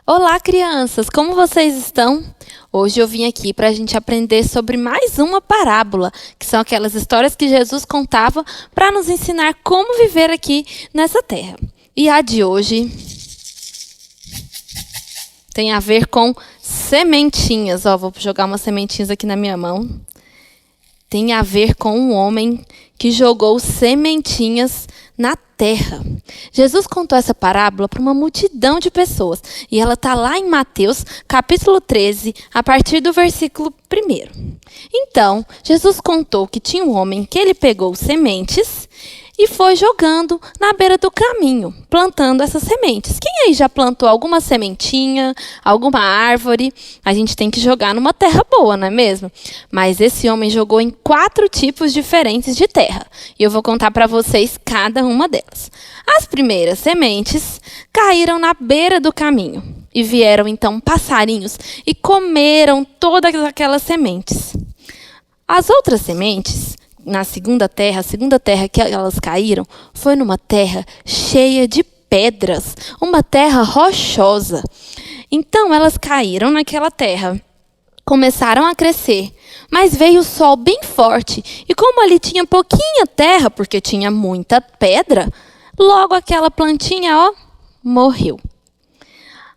Olá, crianças! Como vocês estão? Hoje eu vim aqui para a gente aprender sobre mais uma parábola, que são aquelas histórias que Jesus contava para nos ensinar como viver aqui nessa terra. E a de hoje tem a ver com sementinhas. Vou jogar umas sementinhas aqui na minha mão. Tem a ver com um homem que jogou sementinhas na terra. Jesus contou essa parábola para uma multidão de pessoas. E ela está lá em Mateus, capítulo 13, a partir do versículo 1. Então, Jesus contou que tinha um homem que ele pegou sementes e foi jogando na beira do caminho, plantando essas sementes. Quem aí já plantou alguma sementinha, alguma árvore? A gente tem que jogar numa terra boa, não é mesmo? Mas esse homem jogou em 4 tipos diferentes de terra. E eu vou contar para vocês cada uma delas. As primeiras sementes caíram na beira do caminho. E vieram então passarinhos e comeram todas aquelas sementes. As outras sementes, na segunda terra, a segunda terra que elas caíram, foi numa terra cheia de pedras, uma terra rochosa. Então elas caíram naquela terra, começaram a crescer, mas veio o sol bem forte, e como ali tinha pouquinha terra, porque tinha muita pedra, logo aquela plantinha, morreu.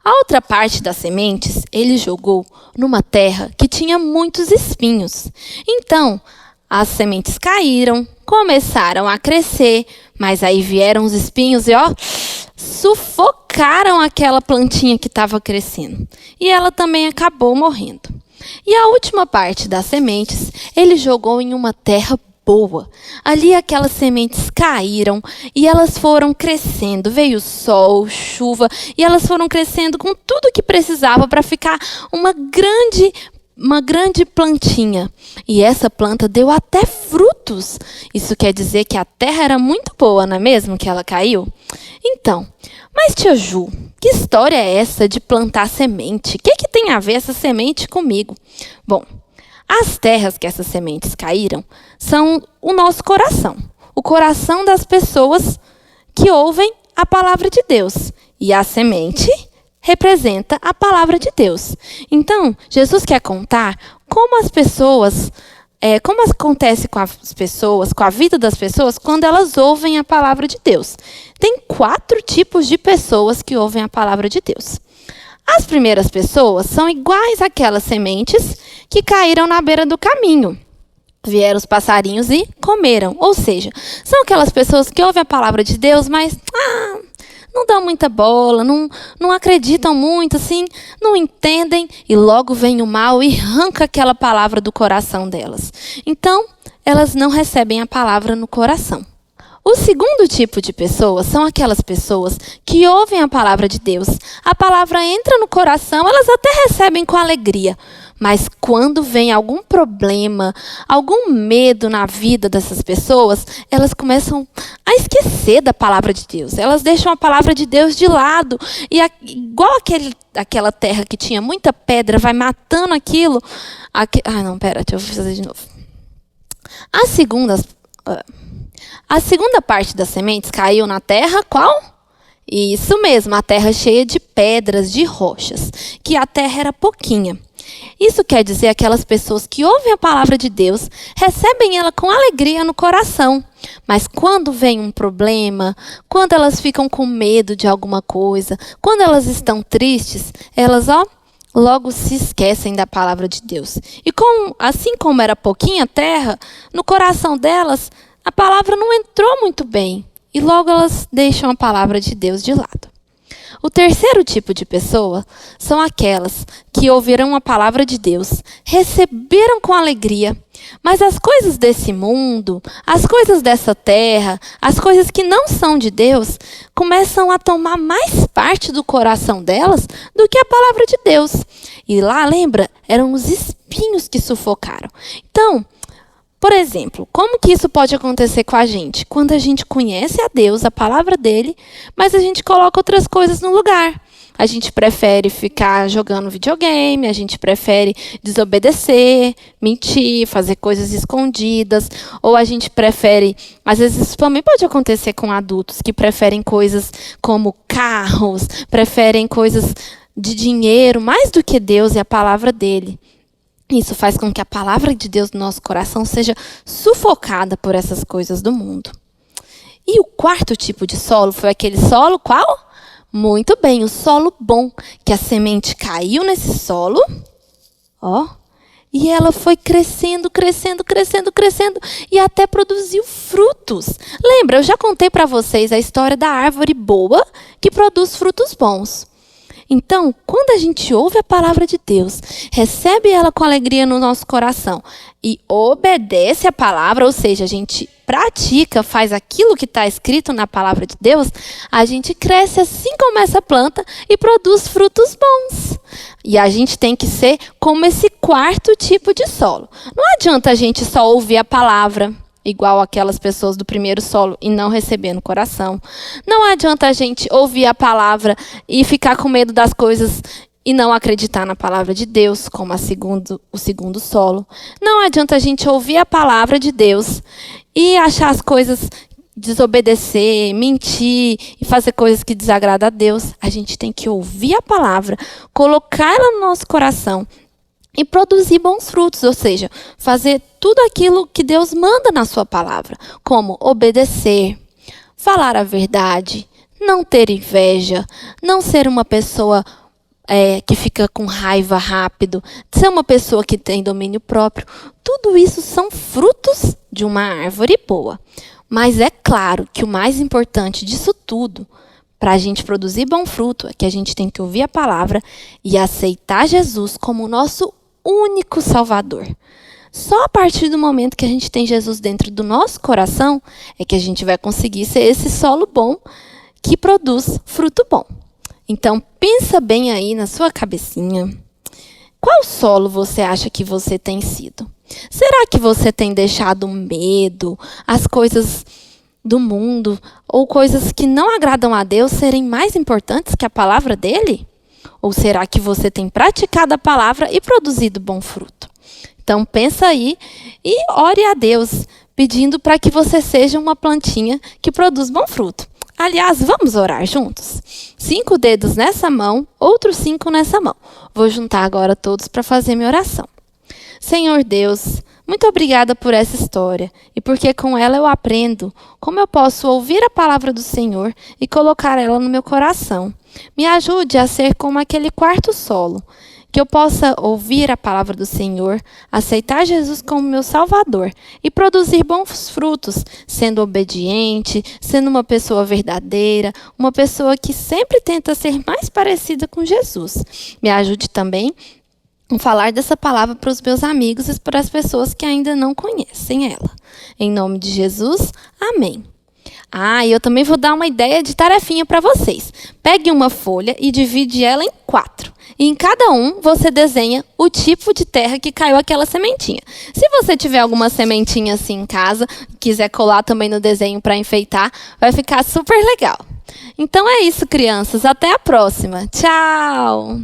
A outra parte das sementes, ele jogou numa terra que tinha muitos espinhos. Então, as sementes caíram, começaram a crescer, mas aí vieram os espinhos e sufocaram aquela plantinha que estava crescendo. E ela também acabou morrendo. E a última parte das sementes, ele jogou em uma terra boa. Ali aquelas sementes caíram e elas foram crescendo. Veio sol, chuva e elas foram crescendo com tudo que precisava para ficar uma grande plantinha. E essa planta deu até frutos. Isso quer dizer que a terra era muito boa, não é mesmo, que ela caiu? Então, mas tia Ju, que história é essa de plantar semente? O que tem a ver essa semente comigo? Bom, as terras que essas sementes caíram são o nosso coração. O coração das pessoas que ouvem a palavra de Deus. E a semente representa a palavra de Deus. Então, Jesus quer contar como as pessoas, como acontece com as pessoas, com a vida das pessoas, quando elas ouvem a palavra de Deus. Tem 4 tipos de pessoas que ouvem a palavra de Deus. As primeiras pessoas são iguais àquelas sementes que caíram na beira do caminho. Vieram os passarinhos e comeram. Ou seja, são aquelas pessoas que ouvem a palavra de Deus, mas não dão muita bola, não acreditam muito, assim, não entendem, e logo vem o mal e arranca aquela palavra do coração delas. Então, elas não recebem a palavra no coração. O segundo tipo de pessoas são aquelas pessoas que ouvem a palavra de Deus. A palavra entra no coração, elas até recebem com alegria. Mas quando vem algum problema, algum medo na vida dessas pessoas, elas começam a esquecer da palavra de Deus. Elas deixam a palavra de Deus de lado. E igual aquela terra que tinha muita pedra, vai matando aquilo. Deixa eu fazer de novo. A segunda parte das sementes caiu na terra, qual? Isso mesmo, a terra cheia de pedras, de rochas, que a terra era pouquinha. Isso quer dizer aquelas pessoas que ouvem a palavra de Deus, recebem ela com alegria no coração. Mas quando vem um problema, quando elas ficam com medo de alguma coisa, quando elas estão tristes, elas, logo se esquecem da palavra de Deus. E assim como era pouquinha terra, no coração delas, a palavra não entrou muito bem. E logo elas deixam a palavra de Deus de lado. O terceiro tipo de pessoa são aquelas que ouviram a palavra de Deus, receberam com alegria, mas as coisas desse mundo, as coisas dessa terra, as coisas que não são de Deus, começam a tomar mais parte do coração delas do que a palavra de Deus. E lá, lembra, eram os espinhos que sufocaram. Então, por exemplo, como que isso pode acontecer com a gente? Quando a gente conhece a Deus, a palavra dele, mas a gente coloca outras coisas no lugar. A gente prefere ficar jogando videogame, a gente prefere desobedecer, mentir, fazer coisas escondidas, ou a gente prefere, às vezes isso também pode acontecer com adultos, que preferem coisas como carros, preferem coisas de dinheiro mais do que Deus e a palavra dele. Isso faz com que a palavra de Deus no nosso coração seja sufocada por essas coisas do mundo. E o quarto tipo de solo foi aquele solo qual? Muito bem, o solo bom, que a semente caiu nesse solo, e ela foi crescendo, crescendo, crescendo, crescendo e até produziu frutos. Lembra, eu já contei para vocês a história da árvore boa que produz frutos bons. Então, quando a gente ouve a palavra de Deus, recebe ela com alegria no nosso coração e obedece a palavra, ou seja, a gente pratica, faz aquilo que está escrito na palavra de Deus, a gente cresce assim como essa planta e produz frutos bons. E a gente tem que ser como esse quarto tipo de solo. Não adianta a gente só ouvir a palavra, igual aquelas pessoas do primeiro solo, e não receber no coração. Não adianta a gente ouvir a palavra e ficar com medo das coisas e não acreditar na palavra de Deus, como o segundo solo. Não adianta a gente ouvir a palavra de Deus e achar as coisas, desobedecer, mentir e fazer coisas que desagradam a Deus. A gente tem que ouvir a palavra, colocar ela no nosso coração e produzir bons frutos, ou seja, fazer tudo aquilo que Deus manda na sua palavra, como obedecer, falar a verdade, não ter inveja, não ser uma pessoa que fica com raiva rápido, ser uma pessoa que tem domínio próprio. Tudo isso são frutos de uma árvore boa. Mas é claro que o mais importante disso tudo, para a gente produzir bom fruto, é que a gente tem que ouvir a palavra e aceitar Jesus como o nosso único Salvador. Só a partir do momento que a gente tem Jesus dentro do nosso coração é que a gente vai conseguir ser esse solo bom que produz fruto bom. Então, pensa bem aí na sua cabecinha. Qual solo você acha que você tem sido? Será que você tem deixado o medo, as coisas do mundo ou coisas que não agradam a Deus serem mais importantes que a palavra dele? Ou será que você tem praticado a palavra e produzido bom fruto? Então pensa aí e ore a Deus, pedindo para que você seja uma plantinha que produz bom fruto. Aliás, vamos orar juntos? 5 dedos nessa mão, outros 5 nessa mão. Vou juntar agora todos para fazer minha oração. Senhor Deus, muito obrigada por essa história e porque com ela eu aprendo como eu posso ouvir a palavra do Senhor e colocar ela no meu coração. Me ajude a ser como aquele quarto solo, que eu possa ouvir a palavra do Senhor, aceitar Jesus como meu Salvador e produzir bons frutos, sendo obediente, sendo uma pessoa verdadeira, uma pessoa que sempre tenta ser mais parecida com Jesus. Me ajude também a falar dessa palavra para os meus amigos e para as pessoas que ainda não conhecem ela. Em nome de Jesus, amém. E eu também vou dar uma ideia de tarefinha para vocês. Pegue uma folha e divide ela em 4. E em cada um, você desenha o tipo de terra que caiu aquela sementinha. Se você tiver alguma sementinha assim em casa, quiser colar também no desenho para enfeitar, vai ficar super legal. Então é isso, crianças. Até a próxima. Tchau!